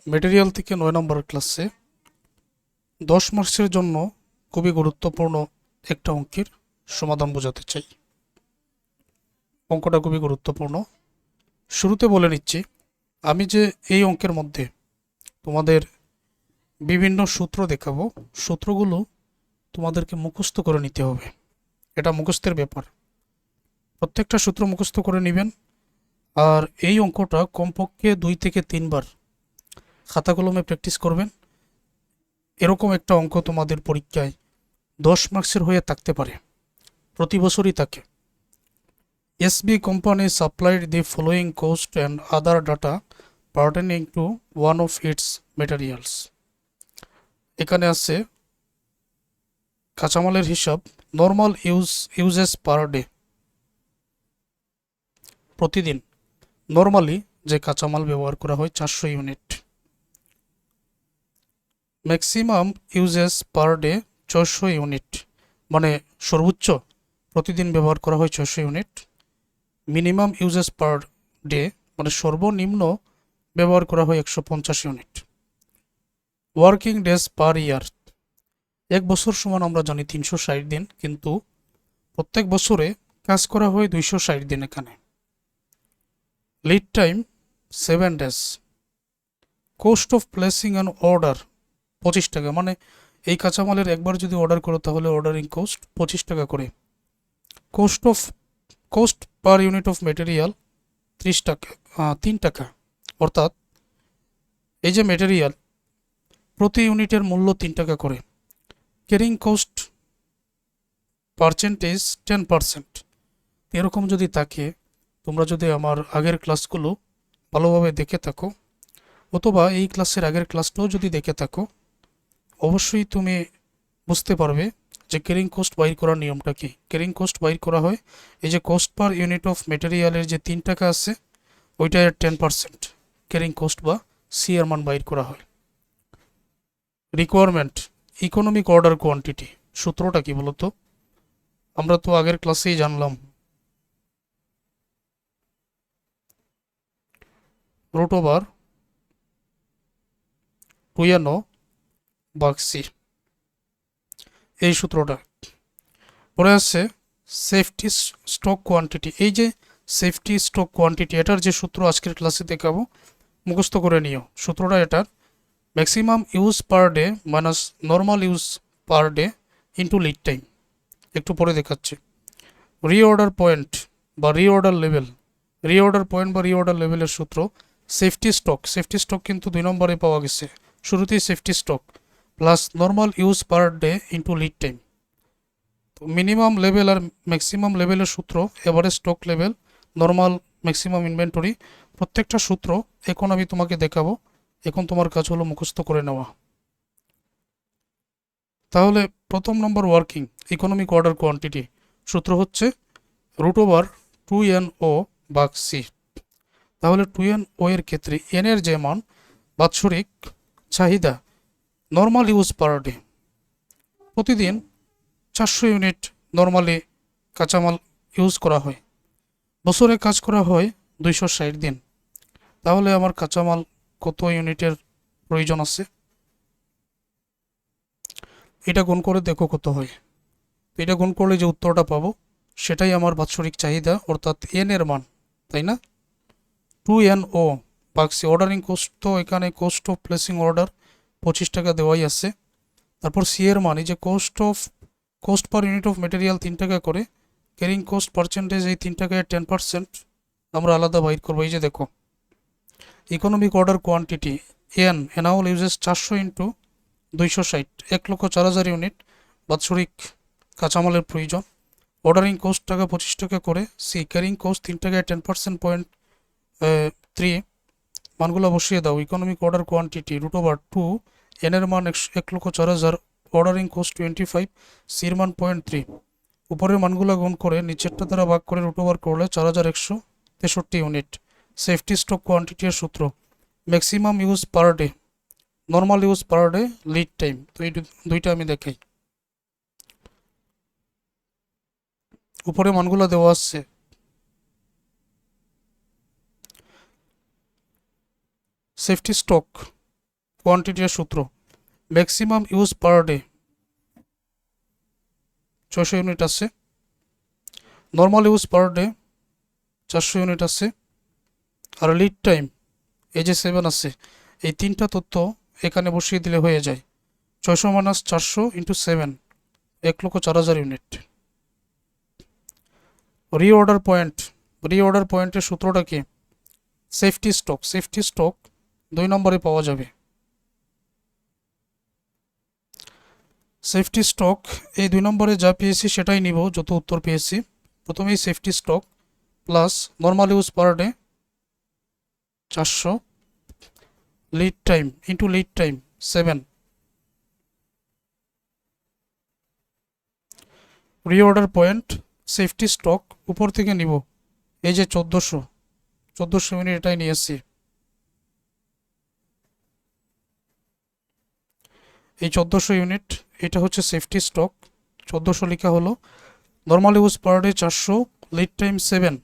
Material থেকে 9 নম্বর ক্লাসে 10 মার্কসের জন্য খুবই গুরুত্বপূর্ণ একটা অঙ্কের সমাধান বোঝাতে চাই। অঙ্কটা খুবই গুরুত্বপূর্ণ। শুরুতে বলে নিচ্ছি, আমি যে এই অঙ্কের মধ্যে তোমাদের বিভিন্ন সূত্র দেখাবো, সূত্রগুলো তোমাদেরকে মুখস্থ করে নিতে হবে। এটা মুখস্থের ব্যাপার। প্রত্যেকটা সূত্র মুখস্থ করে নেবেন। আর এই অঙ্কটা কমপক্ষে 2 থেকে 3 বার খাতা কলমে প্র্যাকটিস করবেন। এরকম একটা অঙ্ক তোমাদের পরীক্ষায় 10 মার্কসের হয়ে থাকতে পারে, প্রতি বছরই থাকে। SB company supplied the following cost and other data pertaining to one of its materials. এখানে আছে কাঁচামালের হিসাব, নর্মাল ইউজেস পার ডে, প্রতিদিন নর্মালি যে কাঁচামাল ব্যবহার করা হয় 400 ইউনিট, ম্যাক্সিমাম ইউজেস পার ডে 600 ইউনিট, মানে সর্বোচ্চ প্রতিদিন ব্যবহার করা হয় 600 unit. Minimum uses per day মানে সর্বনিম্ন ব্যবহার করা হয় 150 ইউনিট। ওয়ার্কিং ডেজ পার ইয়ার, এক বছর সমান আমরা জানি 360 দিন, কিন্তু প্রত্যেক বছরে কাজ করা হয় 260 দিন এখানে। Lead time 7 days. Cost of placing an order 25 টাকা, মানে এই কাঁচামালের একবার যদি অর্ডার করো তাহলে অর্ডারিং কোস্ট 25 টাকা করে। Coast per unit of material 3 টাকা, অর্থাৎ এই যে মেটেরিয়াল প্রতি ইউনিটের মূল্য 3 টাকা করে। Carrying cost percentage 10%। এরকম যদি থাকে, তোমরা যদি আমার আগের ক্লাসগুলো ভালোভাবে দেখে থাকো, অথবা এই ক্লাসের আগের ক্লাসটাও যদি দেখে থাকো, অবশ্যই তুমি বুঝতে পারবে যে ক্যারিং কোস্ট বাইর করার নিয়মটা কি। ক্যারিং কোস্ট বাইর করা হয় এই যে কোস্ট পার ইউনিট অফ মেটেরিয়ালের যে 3 টাকা আছে ওইটার 10% ক্যারিং কোস্ট বা সি এর মান বাইর করা হয়। রিকোয়ারমেন্ট ইকোনমিক অর্ডার কোয়ান্টিটি, সূত্রটা কি বলতো? আমরা তো আগের ক্লাসেই জানলাম, রুট ওভার 2n/c, এই সূত্রটা। পরে আছে সেফটি স্টক কোয়ান্টিটি। এই যে সেফটি স্টক কোয়ান্টিটি, এটার যে সূত্র আজকের ক্লাসে দেখাবো, মুখস্থ করে নিও সূত্রটা এটার। Maximum use per day minus normal use per day into lead time. একটু পরে দেখাচ্ছি। রিঅর্ডার পয়েন্ট বা রিঅর্ডার লেভেলের সূত্র সেফটি স্টক কিন্তু 2 নম্বরে পাওয়া গেছে, শুরুতেই safety stock plus normal use per day into lead time. তো মিনিমাম লেভেল আর ম্যাক্সিমাম লেভেলের সূত্র, average stock level, normal maximum inventory, প্রত্যেকটা সূত্র এখন আমি তোমাকে দেখাবো। এখন তোমার কাজ হলো মুখস্থ করে নেওয়া। তাহলে প্রথম নম্বর ওয়ার্কিং ইকোনমিক অর্ডার কোয়ান্টিটি, সূত্র হচ্ছে রুট ওভার 2n/c। তাহলে 2n/o এর ক্ষেত্রে n এর যে মান, বাৎসরিক চাহিদা, নর্মাল ইউজ পার ডে, প্রতিদিন 400 ইউনিট নর্মালি কাঁচামাল ইউজ করা হয়, বছরে কাজ করা হয় 260 দিন। তাহলে আমার কাঁচামাল কত ইউনিটের প্রয়োজন আছে, এটা গুণ করে দেখো কত হয়। এটা গুণ করলে যে উত্তরটা পাবো সেটাই আমার বাৎসরিক চাহিদা, অর্থাৎ n এর মান, তাই না? 2n/c। অর্ডারিং কোস্ট তো এখানে কোস্ট অফ প্লেসিং অর্ডার 25 টাকা দেওয়াই আছে। তারপর সি এর মান, এই যে coast per unit of material 3 টাকা করে, ক্যারিং কোস্ট পার্সেন্টেজ এই 3 টাকায় 10% আমরা আলাদা বাইর করবো। এই যে দেখো economic order quantity annual usages 400 into 260, 1,04,000 unit বাৎসরিক কাঁচামালের প্রয়োজন। অর্ডারিং কোস্ট টাকা 25 টাকা করে। সি ক্যারিং কোস্ট 3 টাকায় 10% 0.3, মানগুলো বসিয়ে দাও। Economic order quantity root over 2, N এর মান 1,04,000, অর্ডারিং কোস্ট 25, সির মান 0.3। উপরের মানগুলো গুণ করে নিচেরটা দ্বারা ভাগ করে রুট ওভার করলে 4163 ইউনিট। সেফটি স্টক কোয়ান্টিটির সূত্র maximum use per day, normal use per day, lead time. তো এই দুইটা আমি দেখাই। উপরে মানগুলো দেওয়া আছে। সেফটি স্টক কোয়ান্টিটির সূত্র, maximum use per day 600 unit আছে, normal use per day 400 unit আছে, আর লিড টাইম এই যে 7 আছে, এই তিনটা তথ্য এখানে বসিয়ে দিলে হয়ে যায় 600 মাইনাস 400 ইন্টু 7, 1,04,000 ইউনিট। রিঅর্ডার পয়েন্টের সূত্রটা কি? সেফটি স্টক 2 নম্বরে পাওয়া যাবে। সেফটি স্টক এই 2 নম্বরে যা পেয়েছি সেটাই নিব, যত উত্তর পেয়েছি। প্রথমেই safety stock plus normal use per day 400, lead time into lead time 7, reorder point safety stock উপর থেকে নিব, এই যে 1400 ইউনিট এটাই নিয়েছি। এই 1400 ইউনিট এটা হচ্ছে সেফটি স্টক, 1400 লেখা হলো। Normal use per day 400, lead time 7,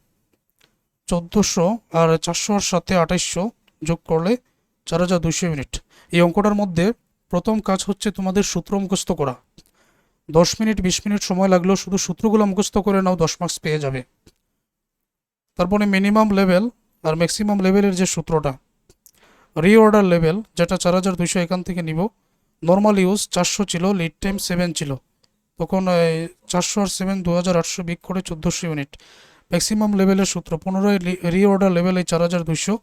1400 আর 400 আর সাথে 2800 যোগ করলে 4200 ইউনিট। এই অঙ্কটার মধ্যে প্রথম কাজ হচ্ছে তোমাদের সূত্র মুখস্থ করা। 10 মিনিট 20 মিনিট সময় লাগলেও শুধু সূত্রগুলো মুখস্থ করে নাও, 10 মার্কস পেয়ে যাবে। তারপরে মিনিমাম লেভেল আর ম্যাক্সিমাম লেভেলের যে সূত্রটা, রিঅর্ডার লেভেল যেটা 4200 এখান থেকে নিব, নর্মাল ইউজ 400 ছিল, লিড টাইম 7 ছিল, তখন 400 আর 7 2800 বিক করে 1400 ইউনিট। ম্যাক্সিমাম লেভেলের সূত্র পুনরায় রিঅর্ডার লেভেল এই 4200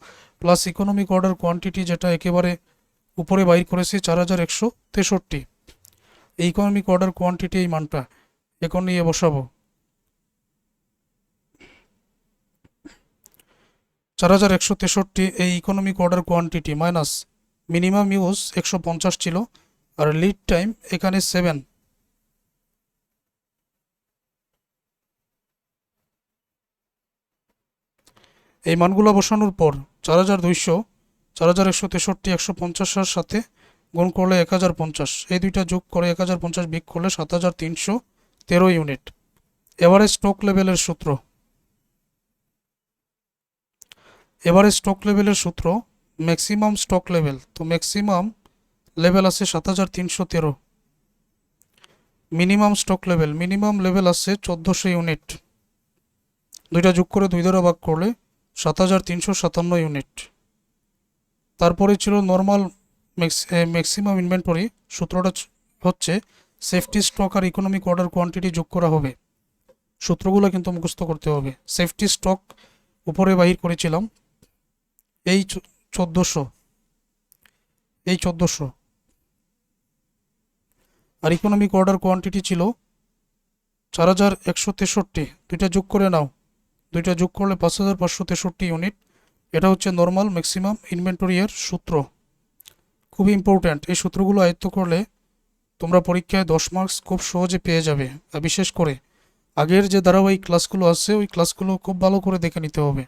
প্লাস ইকোনমিক অর্ডার কোয়ান্টিটি যেটা একেবারে উপরে বাইর করেছি 4163, এই ইকোনমিক অর্ডার কোয়ান্টিটি এই মানটা এখন নিয়ে বসাবো। 4163 এই economic order quantity minus minimum use 150 ছিল, আর লিড টাইম এখানে 7, এই মানগুলো বসানোর পর 4200, 4163, 150 সাথে গুণ করলে 1050, এই দুইটা যোগ করে 1050 বিক করলে 7313 ইউনিট। এভারেজ স্টক লেভেলের সূত্র, ম্যাক্সিমাম স্টক লেভেল, তো ম্যাক্সিমাম লেভেল আছে 7313, মিনিমাম স্টক লেভেল আছে 1400 ইউনিট, দুইটা যোগ করে 2 দ্বারা ভাগ করলে 7357 ইউনিট। তারপরে ছিল নর্মাল ম্যাক্সিমাম ইনভেন্টরি, সূত্রটা হচ্ছে সেফটি স্টক আর ইকোনমিক অর্ডার কোয়ান্টিটি যোগ করা হবে। সূত্রগুলো কিন্তু মুখস্থ করতে হবে। সেফটি স্টক উপরে বাহির করেছিলাম এই 1400, আর ইকোনমিক অর্ডার কোয়ান্টিটি ছিল 4163, দুইটা যোগ করে নাও, দুইটা যোগ করলে 5563 ইউনিট। এটা হচ্ছে নর্মাল ম্যাক্সিমাম ইনভেন্টরি এর সূত্র, খুবই ইম্পর্ট্যান্ট। এই সূত্রগুলো আয়ত্ত করলে তোমরা পরীক্ষায় 10 মার্কস খুব সহজে পেয়ে যাবে। আর বিশেষ করে আগের যে ধারাবাহিক ক্লাসগুলো আছে ওই ক্লাসগুলো খুব ভালো করে দেখে নিতে হবে।